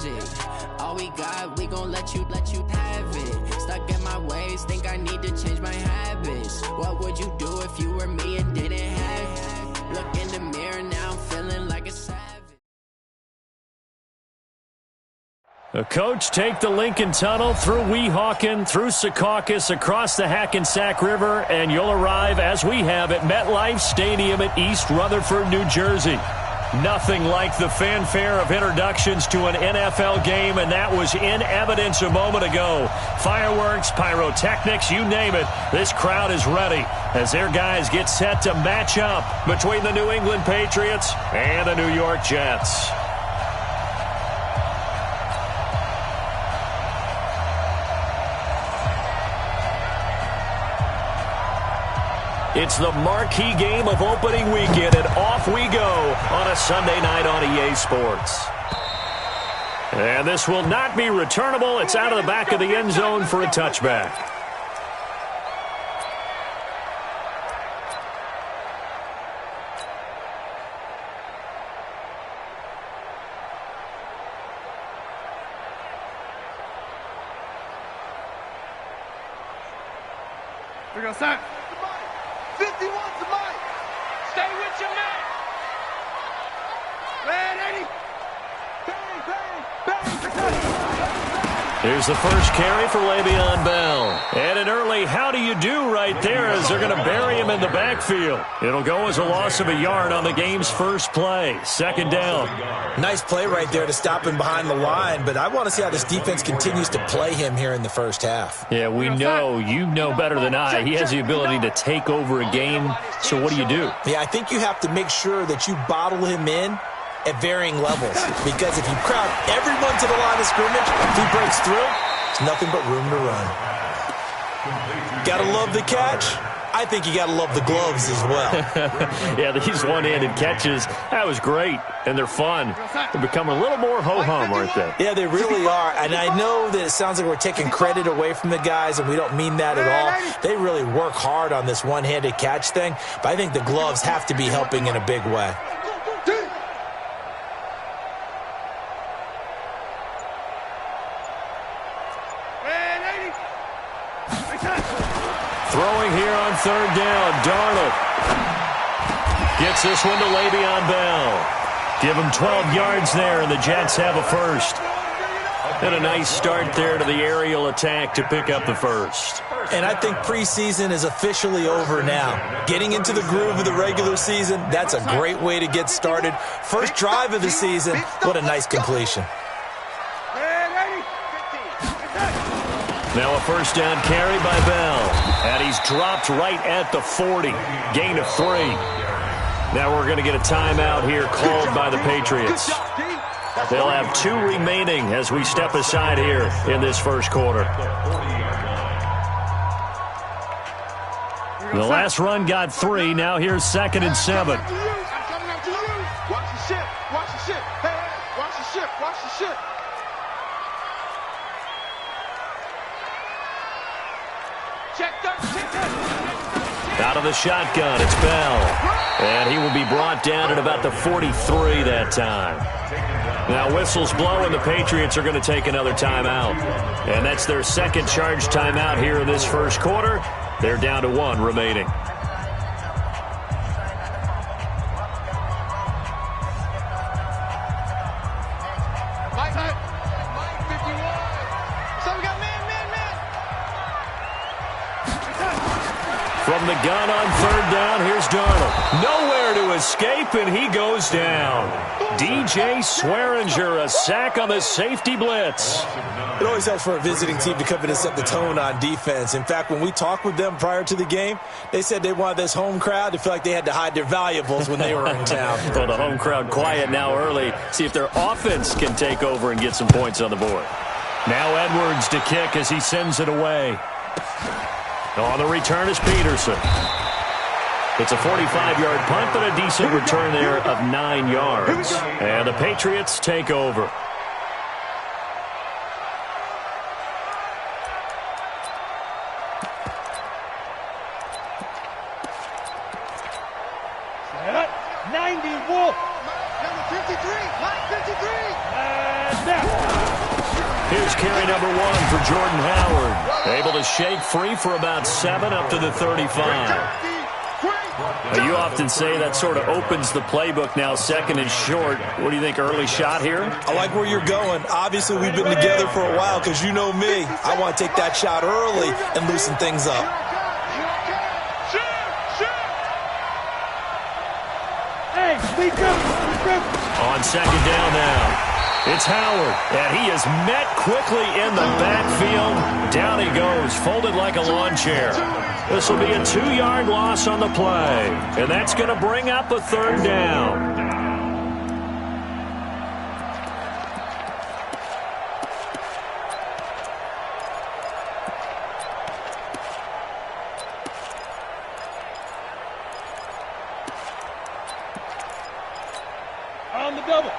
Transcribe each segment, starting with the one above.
magic. All we got, we gon' let you have it. Stuck in my ways, think I need to change my habits. What would you do if you were me and didn't have it? Look in the mirror, now I'm feeling like a savage. The coach take the Lincoln Tunnel through Weehawken, through Secaucus, across the Hackensack River, and you'll arrive, as we have, at MetLife Stadium at East Rutherford, New Jersey. Nothing like the fanfare of introductions to an NFL game, and that was in evidence a moment ago. Fireworks, pyrotechnics, you name it. This crowd is ready as their guys get set to match up between the New England Patriots and the New York Jets. It's the marquee game of opening weekend, and off we go on a Sunday night on EA Sports. And this will not be returnable. It's out of the back of the end zone for a touchback. Here we go, sir. 51 to Mike. Stay with your man. Red 80. Bang, bang, bang. Here's the first carry for Le'Veon Bell. And an early how do you do right there as they're going to bury him in the backfield. It'll go as a loss of a yard on the game's first play. Second down. Nice play right there to stop him behind the line, but I want to see how this defense continues to play him here in the first half. Yeah, we know, you know better than I, he has the ability to take over a game. So what do you do? Yeah, I think you have to make sure that you bottle him in at varying levels, because if you crowd everyone to the line of scrimmage, if he breaks through, there's nothing but room to run. Gotta love the catch. I think you gotta love the gloves as well. Yeah, these one-handed catches, that was great, and they're fun. They become a little more ho-hum, aren't they? Yeah, they really are, and I know that it sounds like we're taking credit away from the guys, and we don't mean that at all. They really work hard on this one-handed catch thing, but I think the gloves have to be helping in a big way. Throwing here on third down, Darnold gets this one to Le'Veon Bell. Give him 12 yards there, and the Jets have a first. And a nice start there to the aerial attack to pick up the first. And I think preseason is officially over now. Getting into the groove of the regular season, that's a great way to get started. First drive of the season, what a nice completion. Now a first down carry by Bell. And he's dropped right at the 40. Gain of 3. Now we're going to get a timeout here called by the Patriots. They'll have 2 remaining as we step aside here in this first quarter. The last run got 3. Now here's 2nd and 7. Watch the ship. Watch the ship. Hey, watch the ship. Watch the ship. Out of the shotgun, it's Bell. And he will be brought down at about the 43 that time. Now whistles blow, and the Patriots are going to take another timeout. And that's their second charge timeout here in this first quarter. They're down to 1 remaining. From the gun on third down, here's Darnold. Nowhere to escape, and he goes down. DJ Swearinger, a sack on the safety blitz. It always helps for a visiting team to come in and set the tone on defense. In fact, when we talked with them prior to the game, they said they wanted this home crowd to feel like they had to hide their valuables when they were in town. Well, the home crowd quiet now early. See if their offense can take over and get some points on the board. Now Edwards to kick as he sends it away. On the return is Peterson. It's a 45-yard punt, but a decent return there of 9 yards. And the Patriots take over. Set up. 90 Wolf. Number 53. Mike 53. And down. Here's carry number 1 for Jordan Howard. Able to shake free for about 7 up to the 35. You often say that sort of opens the playbook now, second and short. What do you think, early shot here? I like where you're going. Obviously, we've been together for a while because you know me. I want to take that shot early and loosen things up. On second down now. It's Howard, and he is met quickly in the backfield. Down he goes, folded like a lawn chair. This will be a 2-yard loss on the play, and that's going to bring up a 3rd down. On the double.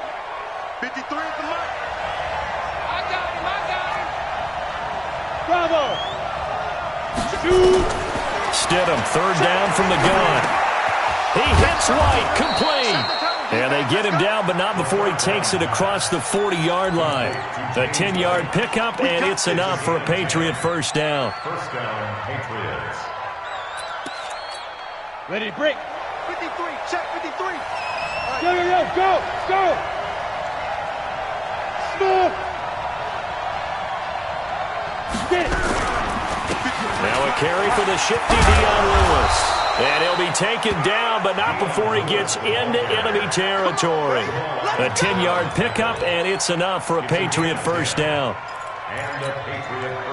53 at the mark. I got him. Bravo. Shoot. Stidham, 3rd down from the gun. He hits White, complete. And they get him down, but not before he takes it across the 40-yard line. A 10-yard pickup, and it's enough for a Patriot 1st down. First down, Patriots. Ready to break. 53, check 53. Go. Smooth. Get it. Now a carry for the shifty Dion Lewis. And he'll be taken down, but not before he gets into enemy territory. A 10-yard pickup, and it's enough for a Patriot 1st down.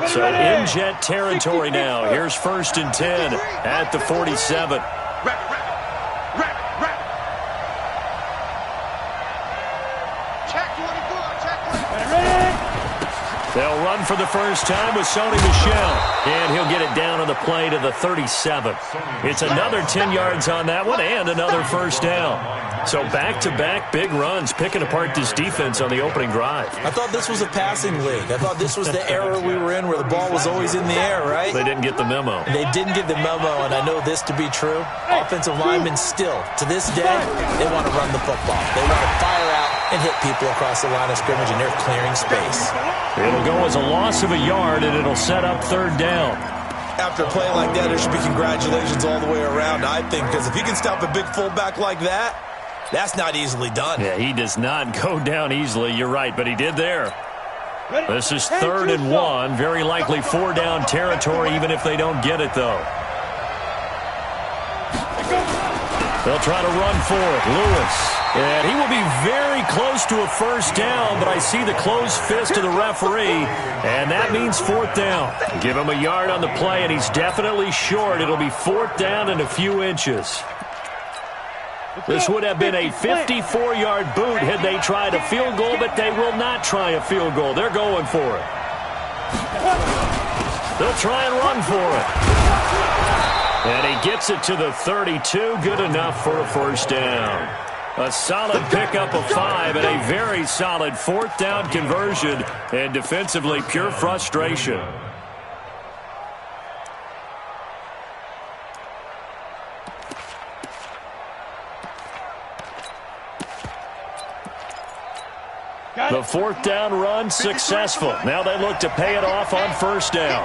So in jet territory now. Here's 1st and 10 at the 47. They'll run for the first time with Sony Michel. And he'll get it down on the play to the 37. It's another 10 yards on that one and another 1st down. So back-to-back big runs, picking apart this defense on the opening drive. I thought this was a passing league. I thought this was the era we were in where the ball was always in the air, right? They didn't get the memo. They didn't get the memo, and I know this to be true. Offensive linemen still, to this day, they want to run the football. They want to fire out and hit people across the line of scrimmage, and they're clearing space. It'll go as a loss of a yard, and it'll set up 3rd down. After a play like that, there should be congratulations all the way around, I think, because if you can stop a big fullback like that, that's not easily done. Yeah, he does not go down easily. You're right, but he did there. This is 3rd and 1. Very likely 4 down territory, even if they don't get it, though. They'll try to run for it. Lewis. And he will be very close to a 1st down, but I see the closed fist of the referee, and that means 4th down. Give him a yard on the play, and he's definitely short. It'll be 4th down and a few inches. This would have been a 54-yard boot had they tried a field goal, but they will not try a field goal. They're going for it. They'll try and run for it. And he gets it to the 32. Good enough for a 1st down. A solid pickup of 5 and a very solid 4th down conversion. And defensively, pure frustration. The 4th down run successful. Now they look to pay it off on 1st down.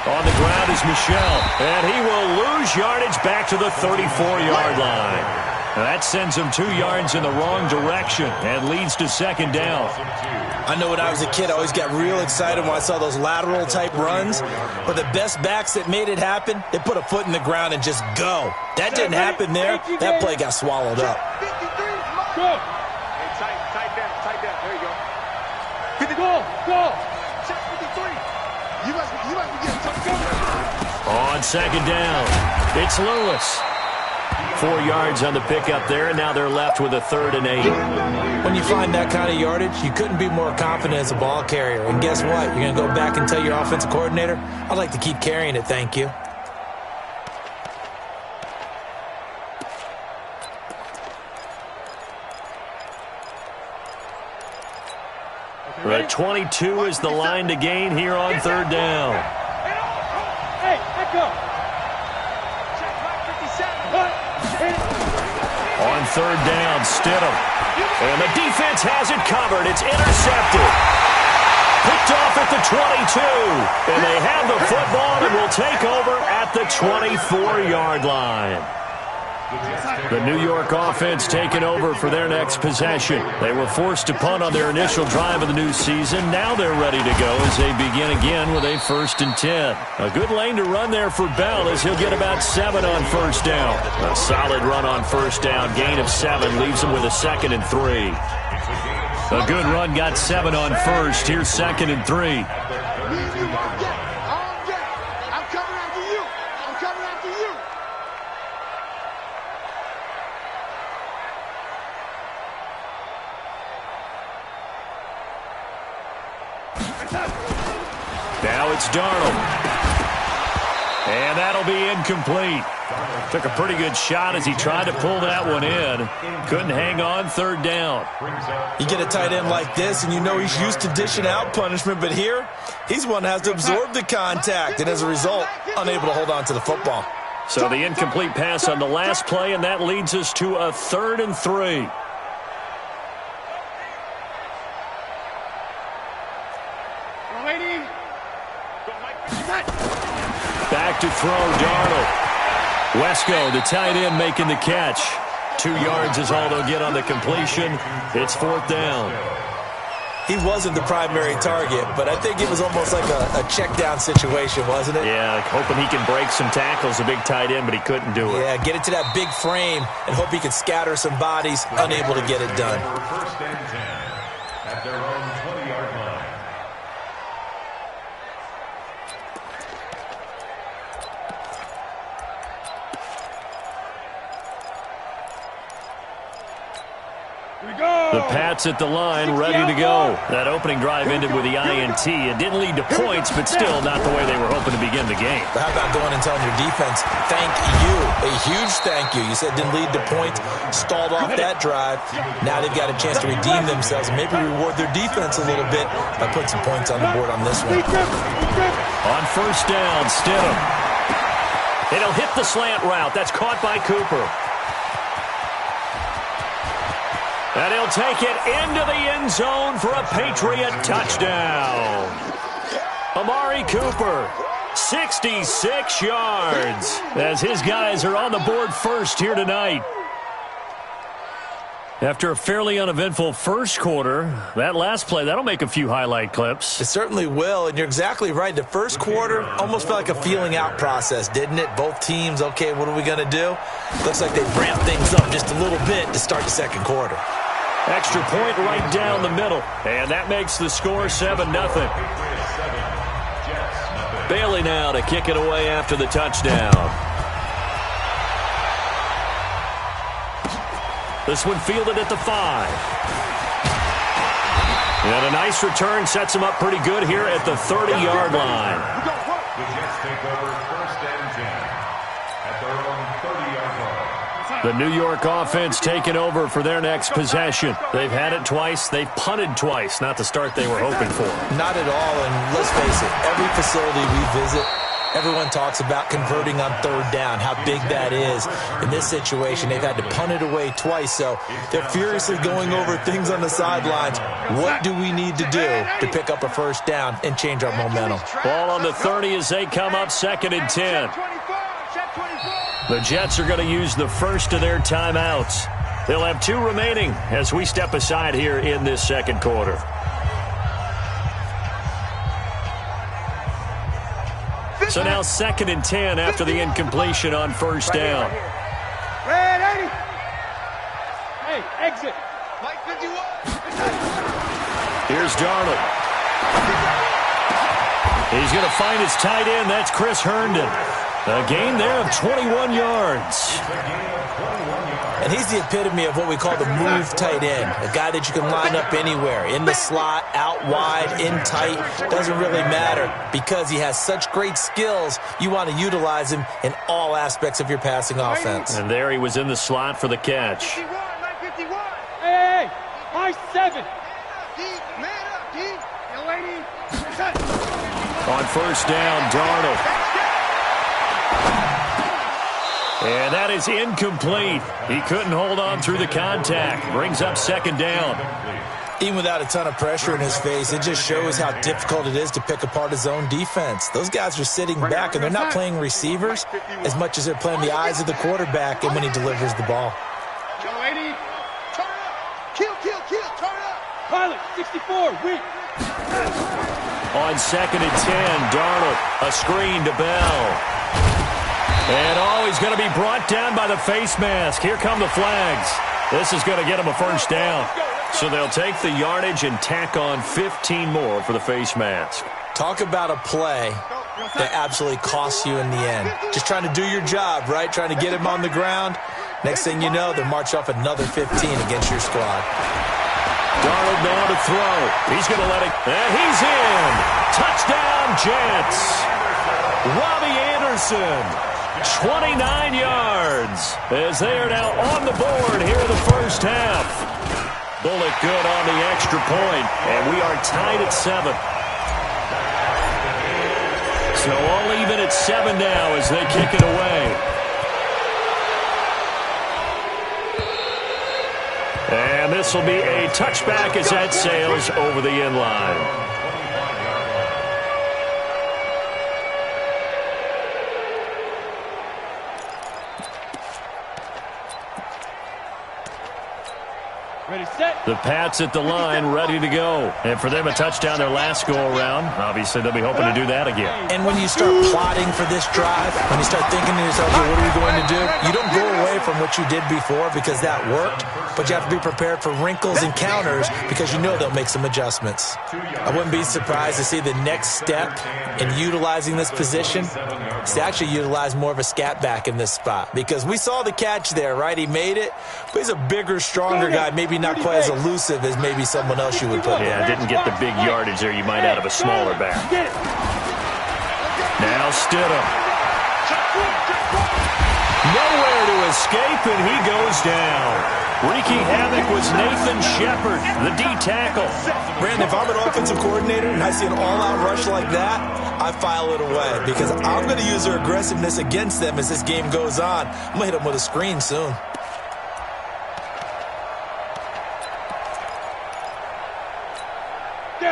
On the ground is Michel, and he will lose yardage back to the 34-yard line. Now that sends him 2 yards in the wrong direction and leads to 2nd down. I know when I was a kid, I always got real excited when I saw those lateral-type runs. But the best backs that made it happen, they put a foot in the ground and just go. That didn't happen there. That play got swallowed up. Go. Hey, tight down. There you go. Go. Check 53. You must be getting tough. On 2nd down, it's Lewis. 4 yards on the pickup there, and now they're left with a 3rd and 8. When you find that kind of yardage, you couldn't be more confident as a ball carrier. And guess what? You're going to go back and tell your offensive coordinator, I'd like to keep carrying it, thank you. The 22 is the line to gain here on 3rd down. Hey, let go. Check 57. On third down. Stidham. And the defense has it covered. It's intercepted. Picked off at the 22. And they have the football and will take over at the 24-yard line. The New York offense taking over for their next possession. They were forced to punt on their initial drive of the new season. Now they're ready to go as they begin again with a 1st and 10. A good lane to run there for Bell as he'll get about 7 on first down. A solid run on first down. Gain of 7 leaves him with a 2nd and 3. A good run got 7 on first. Here's 2nd and 3. Now it's Darnold. And that'll be incomplete. Took a pretty good shot as he tried to pull that one in. Couldn't hang on, 3rd down. You get a tight end like this, and you know he's used to dishing out punishment, but here, he's one that has to absorb the contact, and as a result, unable to hold on to the football. So the incomplete pass on the last play, and that leads us to a 3rd and 3. Back to throw, Darnold. Wesco, the tight end, making the catch. 2 yards is all they'll get on the completion. It's 4th down. He wasn't the primary target, but I think it was almost like a check down situation, wasn't it? Yeah, like hoping he can break some tackles, a big tight end, but he couldn't do it. Yeah, get it to that big frame and hope he can scatter some bodies, unable to get it done. 1st and 10 at their own 20-yard line. The Pats at the line, ready to go. That opening drive ended with the INT. It didn't lead to points, but still not the way they were hoping to begin the game. But how about going and telling your defense, thank you, a huge thank you. You said it didn't lead to points, stalled off that drive. Now they've got a chance to redeem themselves and maybe reward their defense a little bit by putting some points on the board on this one. On first down, Stidham. And he'll hit the slant route. That's caught by Cooper. And he'll take it into the end zone for a Patriot touchdown. Amari Cooper, 66 yards, as his guys are on the board first here tonight. After a fairly uneventful first quarter, that last play, that'll make a few highlight clips. It certainly will, and you're exactly right. The first quarter almost felt like a feeling out process, didn't it? Both teams, okay, what are we going to do? Looks like they ramped things up just a little bit to start the second quarter. Extra point right down the middle, and that makes the score 7-0. Bailey now to kick it away after the touchdown. This one fielded at the 5. And a nice return sets him up pretty good here at the 30-yard line. The Jets take over 1st and 10 at their own 30-yard line. The New York offense taking over for their next possession. They've had it twice. They've punted twice. Not the start they were hoping for. Not at all, and let's face it, every facility we visit, everyone talks about converting on 3rd down, how big that is. In this situation, they've had to punt it away twice, so they're furiously going over things on the sidelines. What do we need to do to pick up a 1st down and change our momentum? Ball on the 30 as they come up 2nd and 10. The Jets are going to use the first of their timeouts. They'll have 2 remaining as we step aside here in this second quarter. So now 2nd and 10 after the incompletion on first down. Red 80. Hey, exit. Mike 51. Here's Darnold. He's going to find his tight end. That's Chris Herndon. A gain there of 21 yards. And he's the epitome of what we call the move tight end. A guy that you can line up anywhere, in the slot, out wide, in tight. Doesn't really matter because he has such great skills. You want to utilize him in all aspects of your passing offense. And there he was in the slot for the catch. 51, 51. Hey, my 7. Man up, D. Delaney. On first down, Darnold. And that is incomplete. He couldn't hold on through the contact. Brings up second down. Even without a ton of pressure in his face, it just shows how difficult it is to pick apart his own defense. Those guys are sitting back, and they're not playing receivers as much as they're playing the eyes of the quarterback and when he delivers the ball. Pilot, 64, weak. On second and 10, Darnold, a screen to Bell. And he's going to be brought down by the face mask. Here come the flags. This is going to get him a first down. So they'll take the yardage and tack on 15 more for the face mask. Talk about a play that absolutely costs you in the end. Just trying to do your job, right? Trying to get him on the ground. Next thing you know, they'll march off another 15 against your squad. Darnold now to throw. He's going to let it. And he's in. Touchdown, Jets. Robbie Anderson, 29 yards, as they are now on the board here in the first half. Bullock good on the extra point, and we are tied at 7. So all even at 7 now as they kick it away. And this will be a touchback as that sails over the end line. The Pats at the line, ready to go. And for them, a touchdown their last go-around. Obviously, they'll be hoping to do that again. And when you start plotting for this drive, when you start thinking to yourself, okay, what are we going to do? You don't go away from what you did before because that worked, but you have to be prepared for wrinkles and counters because you know they'll make some adjustments. I wouldn't be surprised to see the next step in utilizing this position is to actually utilize more of a scat back in this spot because we saw the catch there, right? He made it, but he's a bigger, stronger guy, maybe not quite as elusive as maybe someone else you would put there. Yeah, didn't get the big yardage there you might out of a smaller back. Now Stidham. Nowhere to escape, and he goes down. Wreaking havoc was Nathan Shepard, the D-tackle. Brandon, if I'm an offensive coordinator and I see an all-out rush like that, I file it away because I'm going to use their aggressiveness against them as this game goes on. I'm going to hit them with a screen soon.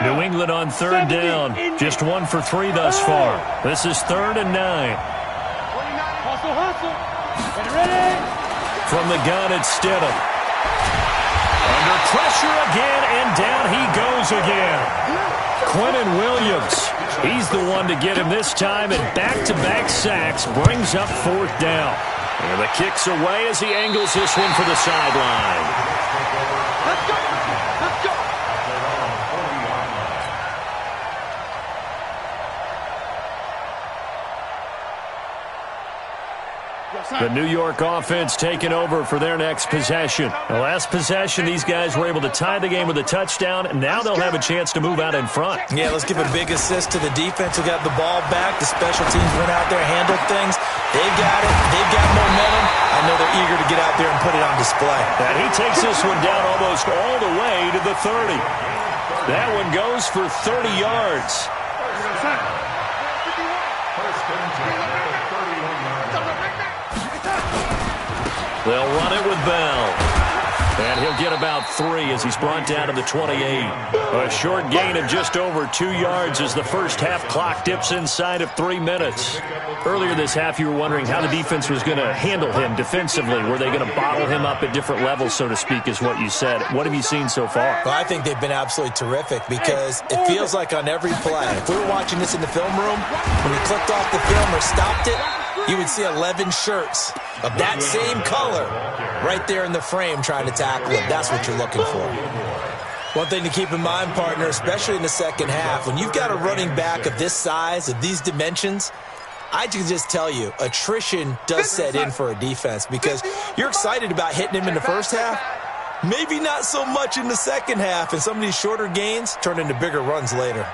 New England on third down. Just 1 for 3 thus far. This is 3rd and 9. From the gun, it's Stidham. Under pressure again, and down he goes again. Quinnen Williams. He's the one to get him this time, and back-to-back sacks brings up 4th down. And the kick's away as he angles this one for the sideline. Let's go! Let's go! The New York offense taking over for their next possession. The last possession, these guys were able to tie the game with a touchdown, and now they'll have a chance to move out in front. Yeah, let's give a big assist to the defense who got the ball back. The special teams went out there, handled things. They've got it. They've got momentum. I know they're eager to get out there and put it on display. And he takes this one down almost all the way to the 30. That one goes for 30 yards. They'll run it with Bell. And he'll get about 3 as he's brought down to the 28. A short gain of just over 2 yards as the first half clock dips inside of 3 minutes. Earlier this half, you were wondering how the defense was going to handle him defensively. Were they going to bottle him up at different levels, so to speak, is what you said. What have you seen so far? Well, I think they've been absolutely terrific because it feels like on every play, if we were watching this in the film room, when he clicked off the film or stopped it, you would see 11 shirts of that same color right there in the frame trying to tackle him. That's what you're looking for. One thing to keep in mind, partner, especially in the second half, when you've got a running back of this size, of these dimensions, I can just tell you, attrition does set in for a defense because you're excited about hitting him in the first half, maybe not so much in the second half, and some of these shorter gains turn into bigger runs later.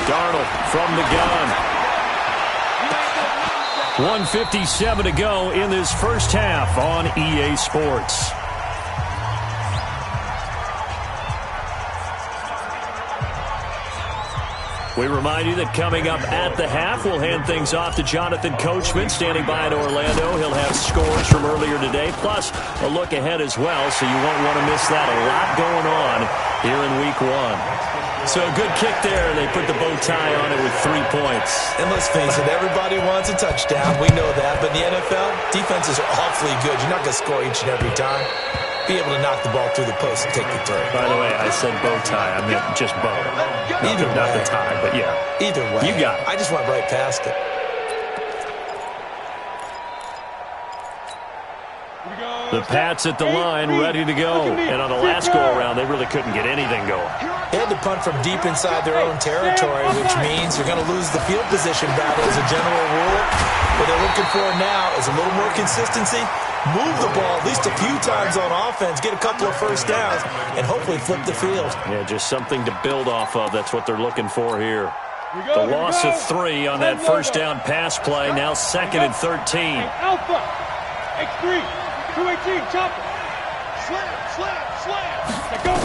Darnold from the gun. 1:57 to go in this first half on EA Sports. We remind you that coming up at the half, we'll hand things off to Jonathan Coachman, standing by in Orlando. He'll have scores from earlier today, plus a look ahead as well, so you won't want to miss that. A lot going on here in Week 1. So a good kick there. They put the bow tie on it with 3 points. And let's face it, everybody wants a touchdown. We know that. But in the NFL, defenses are awfully good. You're not going to score each and every time. Be able to knock the ball through the post and take the throw. By the way, I said bow tie. I meant just bow. Either way. Not the tie, but yeah. Either way. You got it. I just went right past it. The Pats at the line, ready to go. And on the last go-around, they really couldn't get anything going. They had to punt from deep inside their own territory, which means you're going to lose the field position battle as a general rule. What they're looking for now is a little more consistency. Move the ball at least a few times on offense, get a couple of first downs, and hopefully flip the field. Yeah, just something to build off of. That's what they're looking for here. The loss of 3 on that first down pass play. Now 2nd and 13. Alpha, X3, 218, chopper. Slam. Let go.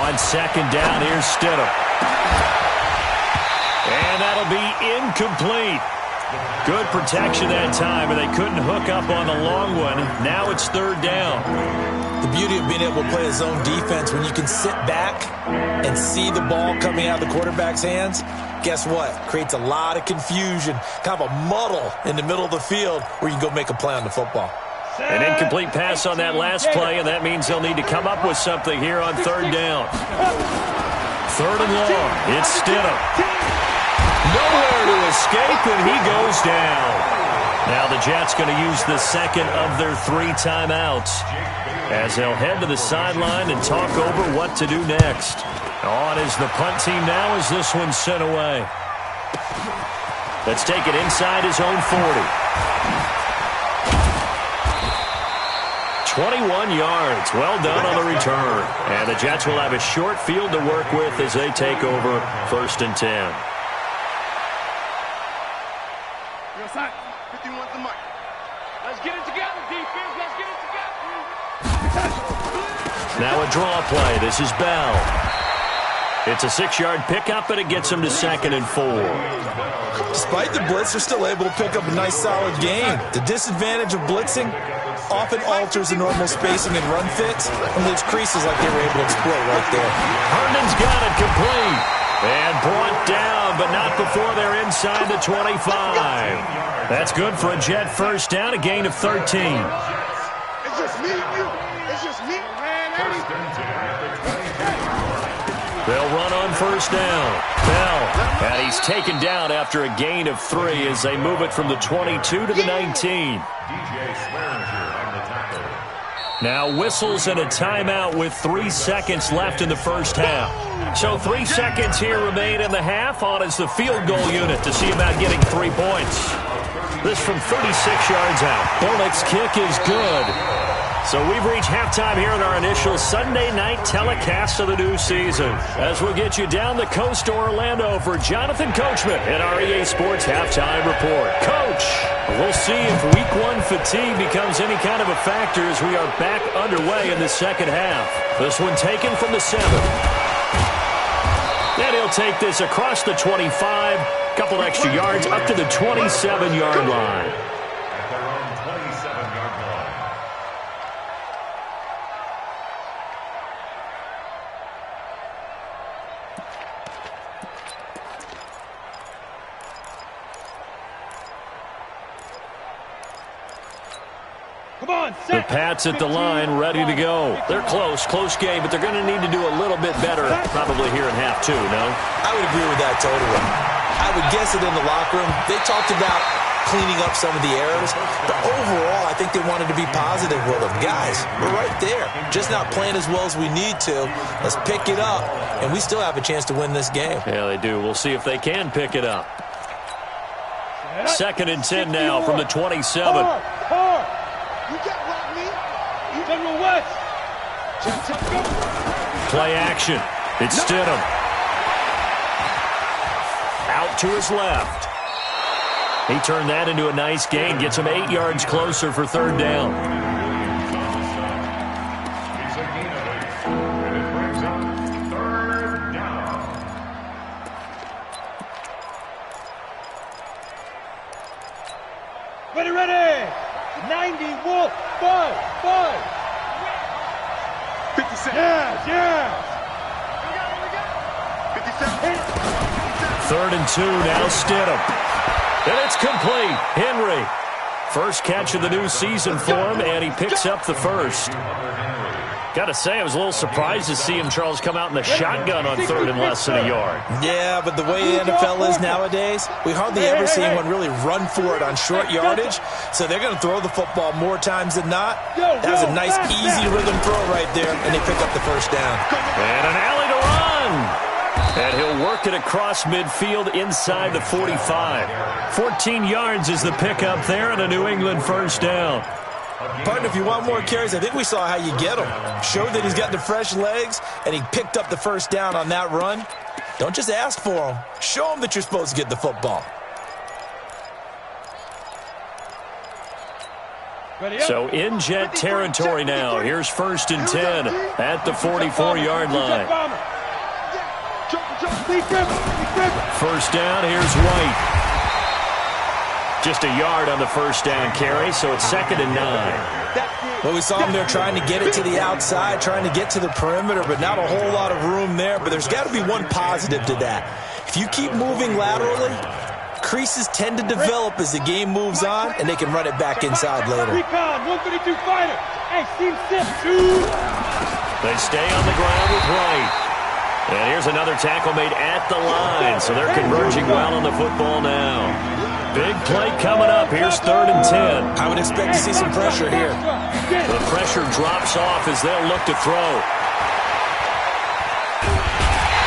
On 2nd down, here's Stidham. And that'll be incomplete. Good protection that time, and they couldn't hook up on the long one. Now it's 3rd down. The beauty of being able to play a zone defense, when you can sit back and see the ball coming out of the quarterback's hands, guess what? Creates a lot of confusion, kind of a muddle in the middle of the field where you can go make a play on the football. An incomplete pass on that last play, and that means they'll need to come up with something here on 3rd down. 3rd and long. It's Stidham. Nowhere to escape, and he goes down. Now the Jets going to use the 2nd of their 3 timeouts as they'll head to the sideline and talk over what to do next. On is the punt team now as this one's sent away. Let's take it inside his own 40. 21 yards. Well done on the return. And the Jets will have a short field to work with as they take over 1st and 10. 51's the mic. Let's get it together, defense. Let's get it together. Now a draw play. This is Bell. It's a 6-yard pickup, and it gets him to 2nd and 4. Despite the blitz, they're still able to pick up a nice, solid gain. The disadvantage of blitzing often alters the normal spacing and run fits and leaves creases like they were able to exploit right there. Herndon's got it complete. And brought down, but not before they're inside the 25. That's good for a Jet first down, a gain of 13. It's just me and you. It's just me. They'll run on 1st down. Bell, and he's taken down after a gain of 3 as they move it from the 22 to the 19. Now whistles and a timeout with 3 seconds left in the first half. So 3 seconds here remain in the half. On is the field goal unit to see about getting 3 points. This from 36 yards out. Bullock's kick is good. So we've reached halftime here in our initial Sunday night telecast of the new season. As we'll get you down the coast to Orlando for Jonathan Coachman in our EA Sports Halftime Report. Coach, we'll see if Week 1 fatigue becomes any kind of a factor as we are back underway in the second half. This one taken from the 7. Then he'll take this across the 25, couple extra yards up to the 27-yard line. The Pats at the line, ready to go. They're close game, but they're going to need to do a little bit better probably here in half 2, no? I would agree with that totally. I would guess that in the locker room, they talked about cleaning up some of the errors, but overall, I think they wanted to be positive with them. Guys, we're right there. Just not playing as well as we need to. Let's pick it up, and we still have a chance to win this game. Yeah, they do. We'll see if they can pick it up. 2nd and 10 now from the 27. You got rock me. You General West. Play action. It's Stidham. Out to his left. He turned that into a nice gain. Gets him 8 yards closer for 3rd down. Ready. 90, Wolf. 5. 57. Yes. 57. 3rd and 2, now Stidham. And it's complete. Henry. First catch of the new season for him, and he picks up the first. Got to say, I was a little surprised to see him, Charles, come out in the shotgun on 3rd and less than a yard. Yeah, but the way the NFL is nowadays, we hardly ever see anyone really run for it on short yardage. So they're going to throw the football more times than not. That was a nice, easy rhythm throw right there, and they pick up the first down. And an alley to run. And he'll work it across midfield inside the 45. 14 yards is the pickup there, and a New England first down. Partner, if you want more carries, I think we saw how you get him. Showed that he's got the fresh legs, and he picked up the first down on that run. Don't just ask for him. Show him that you're supposed to get the football. So in Jet territory now. Here's 1st and 10 at the 44-yard line. First down, here's White. Just a yard on the first down carry, so it's 2nd and 9. Well, we saw him there trying to get it to the outside, trying to get to the perimeter, but not a whole lot of room there. But there's got to be one positive to that. If you keep moving laterally, creases tend to develop as the game moves on, and they can run it back inside later. They stay on the ground with White. And here's another tackle made at the line, so they're converging well on the football now. Big play coming up. Here's 3rd and 10. I would expect to see some pressure here. The pressure drops off as they'll look to throw.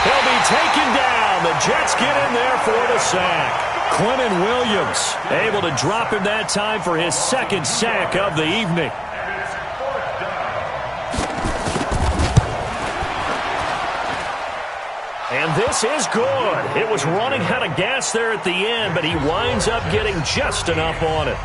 He'll be taken down. The Jets get in there for the sack. Quinnen Williams able to drop him that time for his 2nd sack of the evening. And this is good. It was running out of gas there at the end, but he winds up getting just enough on it.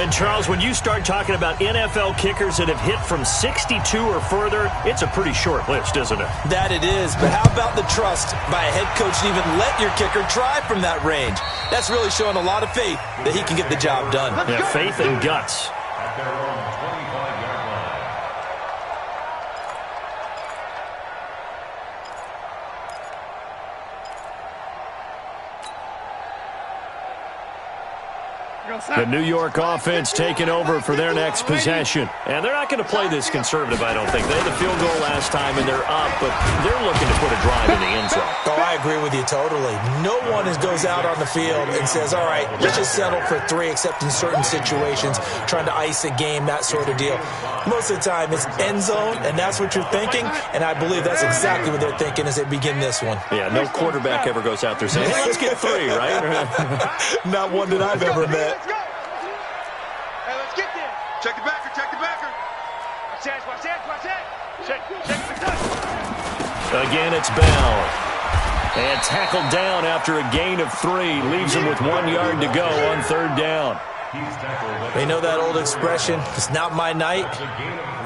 And, Charles, when you start talking about NFL kickers that have hit from 62 or further, it's a pretty short list, isn't it? That it is, but how about the trust by a head coach to even let your kicker try from that range? That's really showing a lot of faith that he can get the job done. Yeah, faith and guts. At their own 25-yard line. The New York offense taking over for their next possession. And they're not going to play this conservative, I don't think. They had the field goal last time, and they're up, but they're looking to put a drive in the end zone. Oh, I agree with you totally. No one goes out on the field and says, all right, let's just settle for 3, except in certain situations, trying to ice a game, that sort of deal. Most of the time, it's end zone, and that's what you're thinking, and I believe that's exactly what they're thinking as they begin this one. Yeah, no quarterback ever goes out there saying, hey, let's get 3, right? Not one that I've ever met. Hey, let's get there. Check the backer. Check the backer. Again, it's Bell. And tackled down after a gain of 3. Leaves him with 1 yard to go on 3rd down. They know that old expression, it's not my night.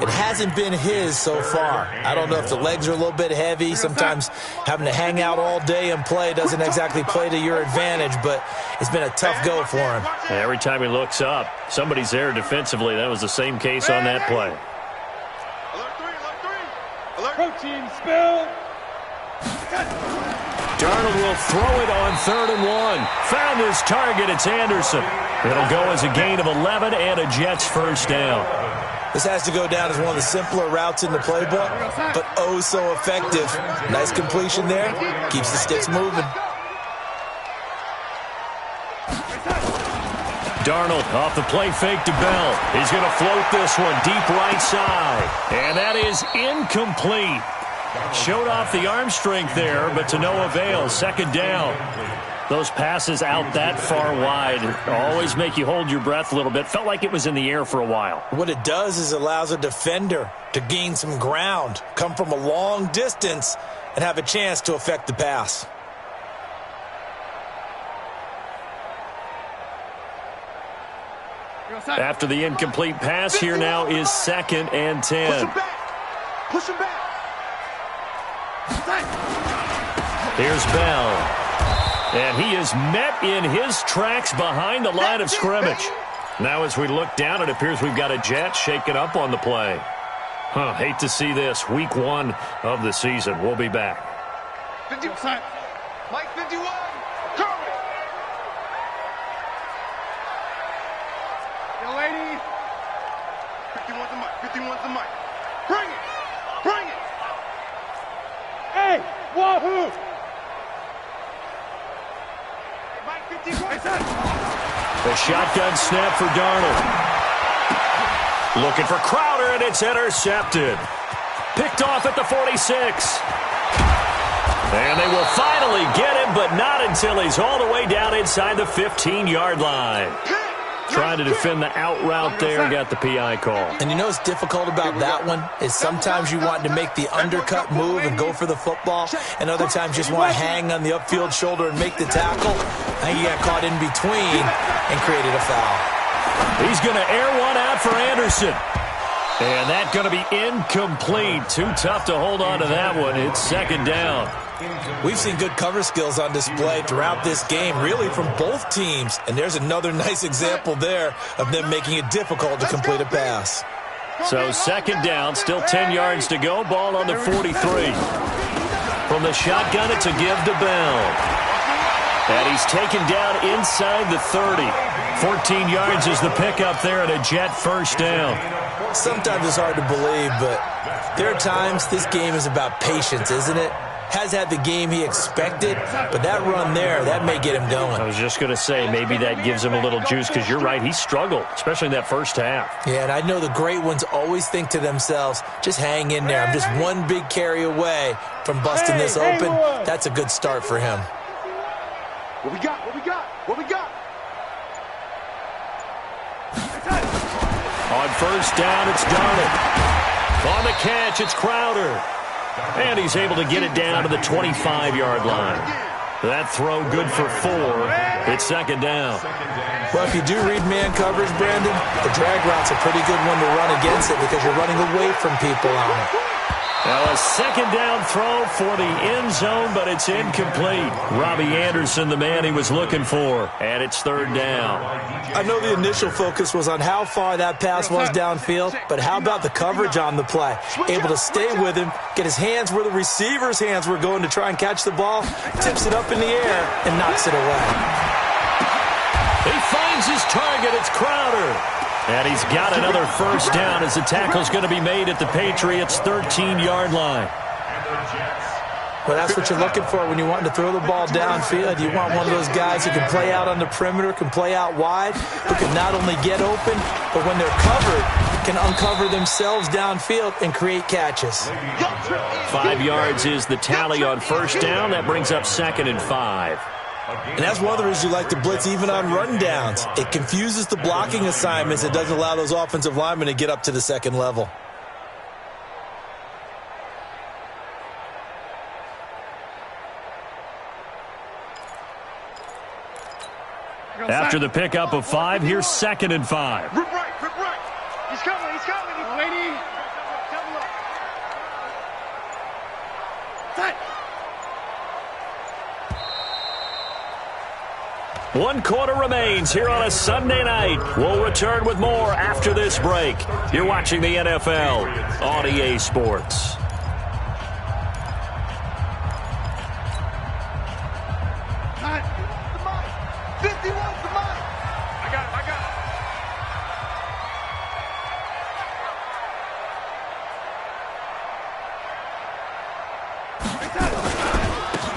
It hasn't been his so far. I don't know if the legs are a little bit heavy. Sometimes having to hang out all day and play doesn't exactly play to your advantage, but it's been a tough go for him. Every time he looks up, somebody's there defensively. That was the same case on that play. Alert 3. Protein spill. Darnold will throw it on 3rd and 1. Found his target. It's Anderson. It'll go as a gain of 11 and a Jets first down. This has to go down as one of the simpler routes in the playbook, but oh so effective. Nice completion there. Keeps the sticks moving. Darnold off the play fake to Bell. He's going to float this one deep right side. And that is incomplete. Showed off the arm strength there, but to no avail. 2nd down. Those passes out that far wide always make you hold your breath a little bit. Felt like it was in the air for a while. What it does is it allows a defender to gain some ground, come from a long distance, and have a chance to affect the pass. After the incomplete pass, here now is 2nd and 10. Push him back. Here's Bell. And he is met in his tracks behind the line of scrimmage. Now as we look down, it appears we've got a Jet shaking up on the play. Hate to see this. Week 1 of the season. We'll be back. 50%. Mike 51. Curry. Yo, lady. 51's the mic. 51's the mic. Bring it. Bring it. Hey, wahoo. Hey, Mike 51. The shotgun snap for Darnold. Looking for Crowder, and it's intercepted. Picked off at the 46. And they will finally get him, but not until he's all the way down inside the 15-yard line. Trying to defend the out route there, got the PI call. And you know what's difficult about that one is sometimes you want to make the undercut move and go for the football, and other times you just want to hang on the upfield shoulder and make the tackle. I think he got caught in between and created a foul. He's going to air one out for Anderson. And that's going to be incomplete. Too tough to hold on to that one. It's second down. We've seen good cover skills on display throughout this game, really from both teams. And there's another nice example there of them making it difficult to complete a pass. So second down, still 10 yards to go. Ball on the 43. From the shotgun, it's a give to Bell. And he's taken down inside the 30. 14 yards is the pickup there and a Jet first down. Sometimes it's hard to believe, but there are times this game is about patience, isn't it? Has had the game he expected, but that run there, that may get him going. I was just going to say, maybe that gives him a little juice, because you're right, he struggled, especially in that first half. Yeah, and I know the great ones always think to themselves, just hang in there. I'm just one big carry away from busting this open. That's a good start for him. What we got? What we got? What we got? On first down, it's Darnold. On the catch, it's Crowder. And he's able to get it down to the 25-yard line. That throw good for 4. It's second down. Well, if you do read man coverage, Brandon, the drag route's a pretty good one to run against it because you're running away from people on it. Now a second down throw for the end zone, but it's incomplete. Robbie Anderson, the man he was looking for, and it's third down. I know the initial focus was on how far that pass was downfield, but how about the coverage on the play? Able to stay with him, get his hands where the receiver's hands were going to try and catch the ball, tips it up in the air, and knocks it away. He finds his target. It's Crowder. And he's got another first down as the tackle's going to be made at the Patriots' 13-yard line. Well, that's what you're looking for when you want to throw the ball downfield. You want one of those guys who can play out on the perimeter, can play out wide, who can not only get open, but when they're covered, can uncover themselves downfield and create catches. 5 yards is the tally on first down. That brings up second and 5. And that's one of the reasons you like to blitz even on rundowns. It confuses the blocking assignments. It doesn't allow those offensive linemen to get up to the second level. After the pickup of 5, here's second and 5. Rip right, rip right. He's coming, he's coming. Lady. Double up. Set. 1 quarter remains here on a Sunday night. We'll return with more after this break. You're watching the NFL on EA Sports.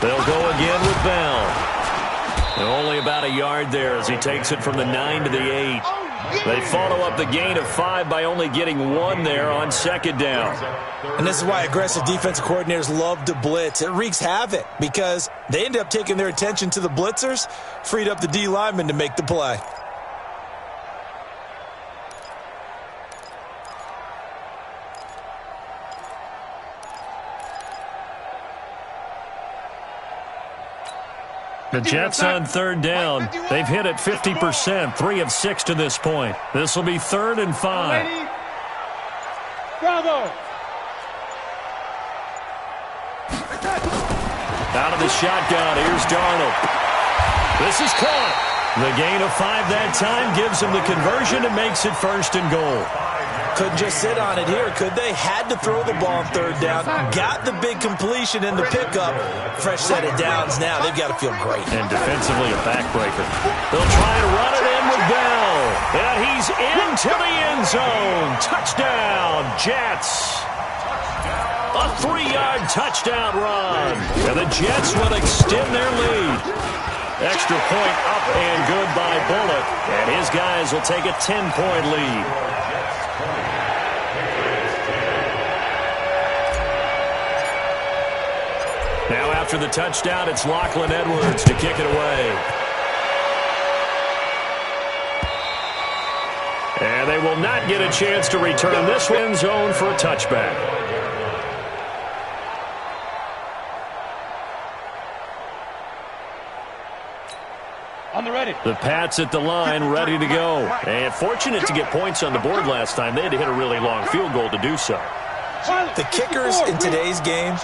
They'll go again with Bell. And only about a yard there as he takes it from the 9 to the 8. They follow up the gain of 5 by only getting 1 there on second down. And this is why aggressive defensive coordinators love to blitz. It wreaks havoc because they end up taking their attention to the blitzers, freed up the D lineman to make the play. The Jets on third down. They've hit it 50%, 3 of 6 to this point. This will be third and 5. Bravo. Out of the shotgun, here's Darnold. This is caught. The gain of 5 that time gives him the conversion and makes it 1st and goal. Couldn't just sit on it here, could they? Had to throw the ball on 3rd down. Got the big completion in the pickup. Fresh set of downs now. They've got to feel great. And defensively a backbreaker. They'll try and run it in with Bell. And he's into the end zone. Touchdown, Jets. A 3-yard touchdown run. And the Jets will extend their lead. Extra point up and good by Bullock. And his guys will take a 10-point lead. Now after the touchdown, it's Lachlan Edwards to kick it away. And they will not get a chance to return this end zone for a touchback. On the ready. The Pats at the line, ready to go. And fortunate to get points on the board last time. They had to hit a really long field goal to do so. The kickers in today's game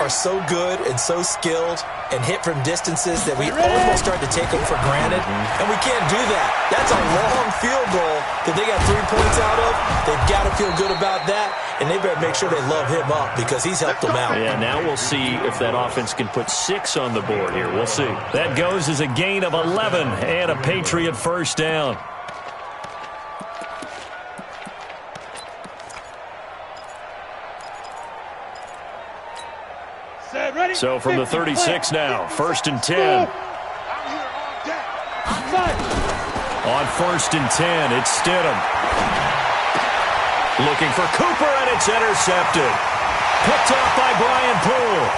are so good and so skilled and hit from distances that we almost start to take them for granted. And we can't do that. That's a long field goal that they got 3 points out of. They've got to feel good about that. And they better make sure they love him up because he's helped them out. Yeah, now we'll see if that offense can put 6 on the board here. We'll see. That goes as a gain of 11 and a Patriot 1st down. So from the 36 now, 1st and 10. On 1st and 10, it's Stidham. Looking for Cooper, and it's intercepted. Picked off by Brian Poole.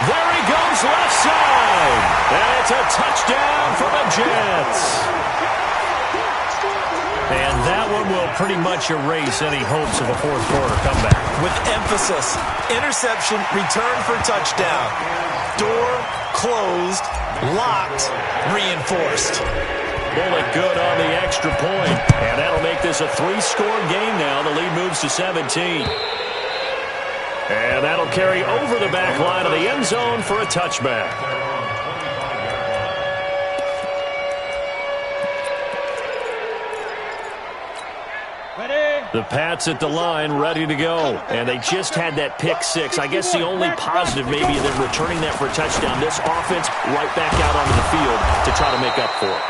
There he goes left side. And it's a touchdown for the Jets. And that one will pretty much erase any hopes of a 4th quarter comeback. With emphasis, interception, return for touchdown. Door closed, locked, reinforced. Bullock good on the extra point. And that'll make this a 3-score game now. The lead moves to 17. And that'll carry over the back line of the end zone for a touchback. The Pats at the line, ready to go. And they just had that pick 6. I guess the only positive maybe in them returning that for a touchdown. This offense right back out onto the field to try to make up for it.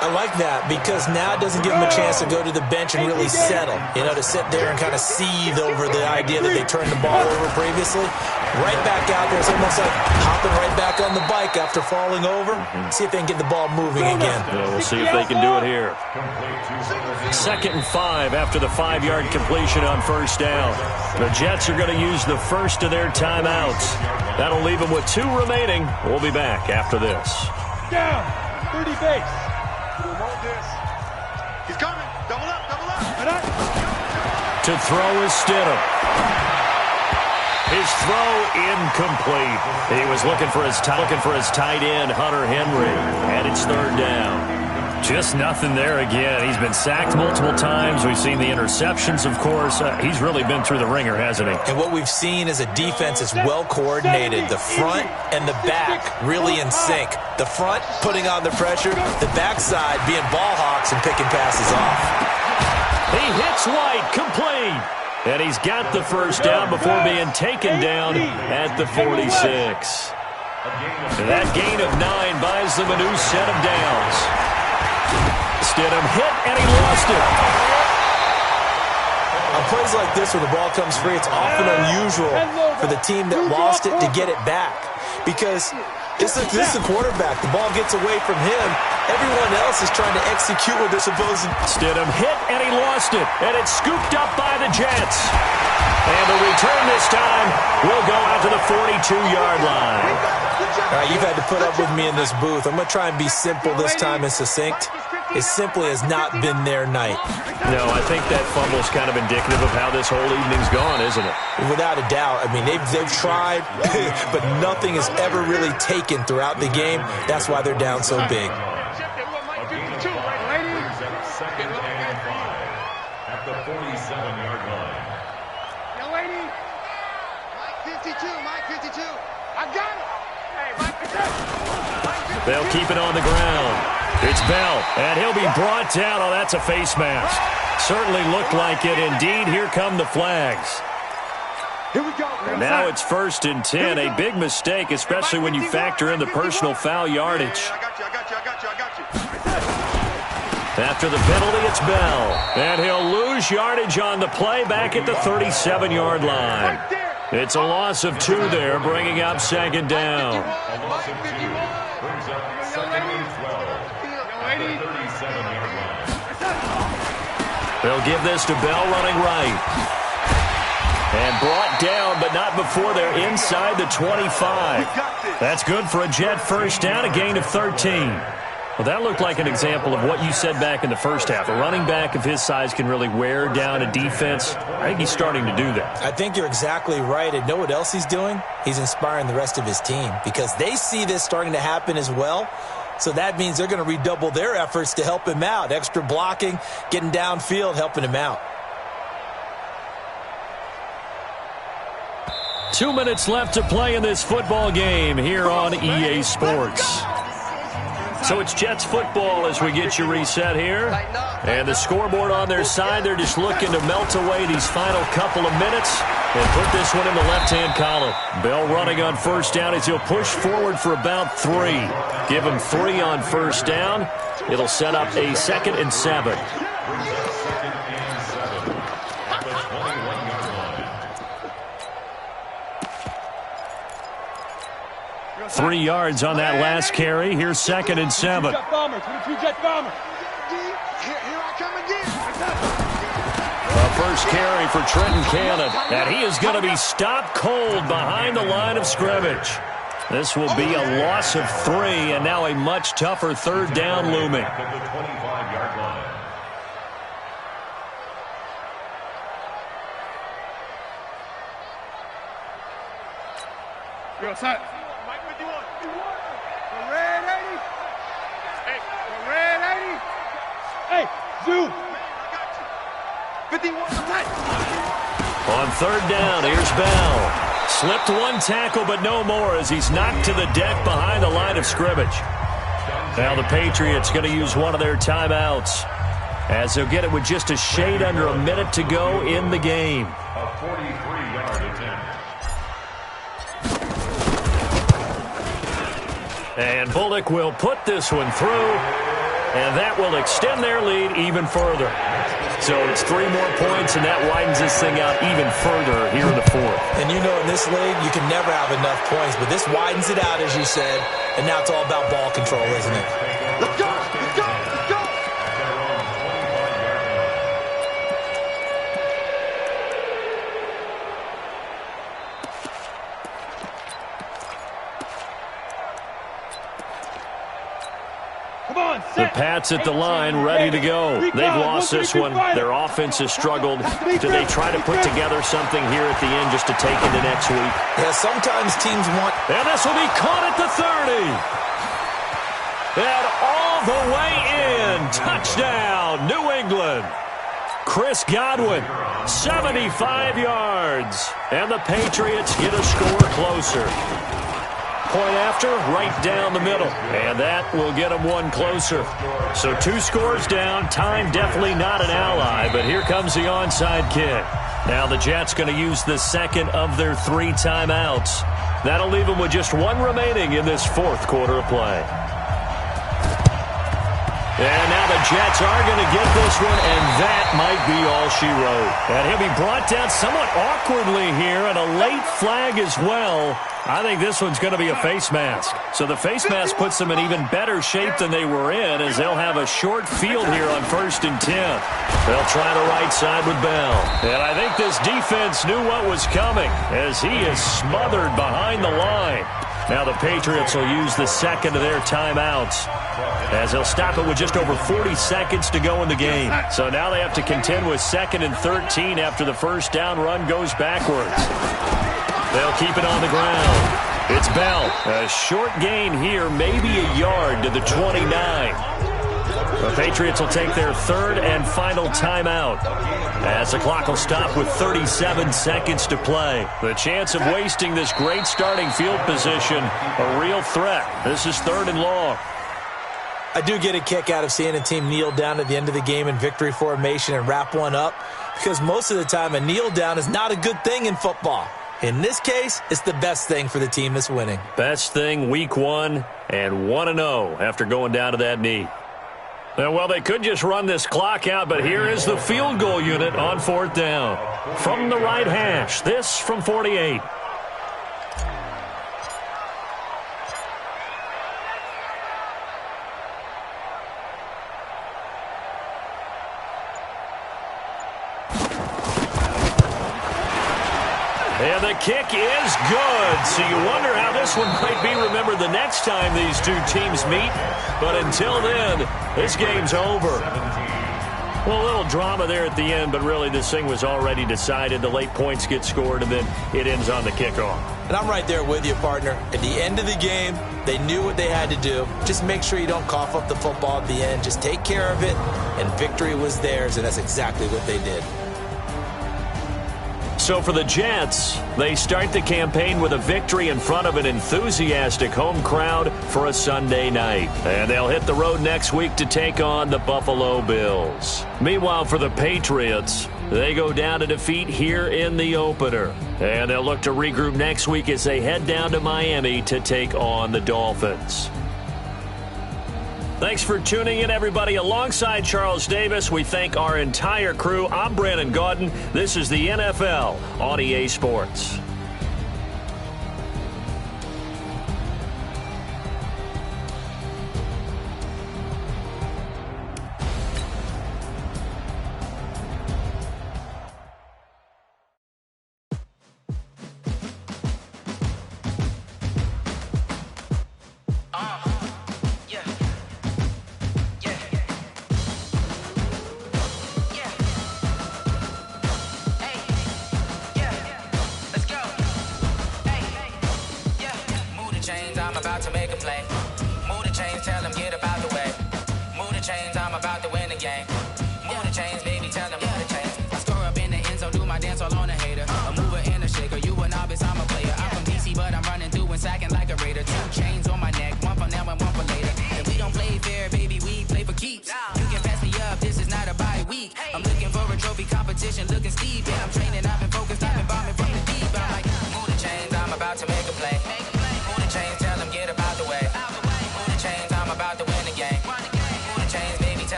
I like that because now it doesn't give them a chance to go to the bench and really settle. You know, to sit there and kind of seethe over the idea that they turned the ball over previously. Right back out there. It's almost like hopping right back on the bike after falling over. See if they can get the ball moving again. Yeah, we'll see if they can do it here. 2nd and 5 after the 5-yard completion on 1st down. The Jets are going to use the first of their timeouts. That'll leave them with 2 remaining. We'll be back after this. Down. 30 base. He's coming. Double up, double up. To throw is Stidham. His throw incomplete. He was looking for his tight end, Hunter Henry, and it's 3rd down. Just nothing there again. He's been sacked multiple times. We've seen the interceptions, of course. He's really been through the ringer, hasn't he? And what we've seen is a defense that's well coordinated. The front and the back really in sync. The front putting on the pressure, the backside being ball hawks and picking passes off. He hits White, complete. And he's got the 1st down before being taken down at the 46. That gain of 9 buys them a new set of downs. Stidham hit, and he lost it. On plays like this where the ball comes free, it's often unusual for the team that lost it to get it back. Because this is the quarterback. The ball gets away from him. Everyone else is trying to execute what they're supposed to. Stidham hit, and he lost it. And it's scooped up by the Jets. And the return this time will go out to the 42-yard line. All right, you've had to put up with me in this booth. I'm going to try and be simple this time and succinct. It simply has not been their night. No, I think that fumble's kind of indicative of how this whole evening's gone, isn't it? Without a doubt. I mean, they've tried, but nothing has ever really taken throughout the game. That's why they're down so big. Second and 5 at the 47-yard line. Yo, lady. Mike 52, Mike 52. I got it. Hey, Mike They'll keep it on the ground. It's Bell, and he'll be brought down. Oh, that's a face mask. Certainly looked like it. Indeed, here come the flags. Here we go. And now it's 1st and 10. A big mistake, especially when you factor in the personal foul yardage. I got you. After the penalty, it's Bell. And he'll lose yardage on the play back at the 37-yard line. It's a loss of 2 there, bringing up 2nd down. A loss of 2 brings up 2nd and 12 at the 37-yard line. They'll give this to Bell running right. And brought down, but not before they're inside the 25. That's good for a Jet first down, a gain of 13. Well, that looked like an example of what you said back in the first half. A running back of his size can really wear down a defense. I think he's starting to do that. I think you're exactly right. And know what else he's doing? He's inspiring the rest of his team because they see this starting to happen as well. So that means they're going to redouble their efforts to help him out. Extra blocking, getting downfield, helping him out. 2 minutes left to play in this football game here on EA Sports. So it's Jets football as we get you reset here. And the scoreboard on their side, they're just looking to melt away these final couple of minutes and put this one in the left-hand column. Bell running on first down as he'll push forward for about 3. Give him 3 on first down. It'll set up a 2nd and 7. 3 yards on that last carry. Here's 2nd and 7. Jet bomber, 22 jet bomber. Here I come again. A first carry for Trenton Cannon. And he is going to be stopped cold behind the line of scrimmage. This will be a loss of 3, and now a much tougher 3rd down looming. At the 25-yard line. Yo, set. Hey, Zoo. 51. On 3rd down, here's Bell. Slipped 1 tackle, but no more as he's knocked to the deck behind the line of scrimmage. Now the Patriots going to use one of their timeouts as they'll get it with just a shade under a minute to go in the game. A 43-yard attempt. And Bullock will put this one through, and that will extend their lead even further. So it's 3 more points, and that widens this thing out even further here in the 4th. And you know in this league, you can never have enough points, but this widens it out, as you said, and now it's all about ball control, isn't it? Let's go. Let's go. Let's go. The Pats at the line, ready to go. They've lost this one. Their offense has struggled. Do they try to put together something here at the end just to take into next week? Yeah, sometimes teams want... And this will be caught at the 30. And all the way in. Touchdown, New England. Chris Godwin, 75 yards. And the Patriots get a score closer. Point after, right down the middle. And that will get them 1 closer. So 2 scores down. Time definitely not an ally, but here comes the onside kick. Now the Jets going to use the 2nd of their 3 timeouts. That'll leave them with just 1 remaining in this 4th quarter of play. And now the Jets are going to get this one, and that might be all she wrote. And he'll be brought down somewhat awkwardly here, and a late flag as well. I think this one's going to be a face mask. So the face mask puts them in even better shape than they were in, as they'll have a short field here on 1st and 10. They'll try the right side with Bell. And I think this defense knew what was coming, as he is smothered behind the line. Now the Patriots will use the 2nd of their timeouts, as they'll stop it with just over 40 seconds to go in the game. So now they have to contend with 2nd and 13 after the first down run goes backwards. They'll keep it on the ground. It's Bell. A short gain here, maybe a yard to the 29. The Patriots will take their third and final timeout as the clock will stop with 37 seconds to play. The chance of wasting this great starting field position, a real threat. This is 3rd and long. I do get a kick out of seeing a team kneel down at the end of the game in victory formation and wrap one up, because most of the time a kneel down is not a good thing in football. In this case, it's the best thing for the team that's winning. Best thing week 1 and 1-0 after going down to that knee. Well, they could just run this clock out, but here is the field goal unit on 4th down. From the right hash, this from 48. And the kick is good. So you wonder how this one might be remembered the next time these two teams meet. But until then, this game's over. Well, a little drama there at the end, but really this thing was already decided. The late points get scored, and then it ends on the kickoff. And I'm right there with you, partner. At the end of the game, they knew what they had to do. Just make sure you don't cough up the football at the end. Just take care of it, and victory was theirs, and that's exactly what they did. So for the Jets, they start the campaign with a victory in front of an enthusiastic home crowd for a Sunday night. And they'll hit the road next week to take on the Buffalo Bills. Meanwhile, for the Patriots, they go down to defeat here in the opener. And they'll look to regroup next week as they head down to Miami to take on the Dolphins. Thanks for tuning in, everybody. Alongside Charles Davis, we thank our entire crew. I'm Brandon Gaudin. This is the NFL on EA Sports.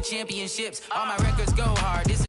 Championships, all my records go hard. This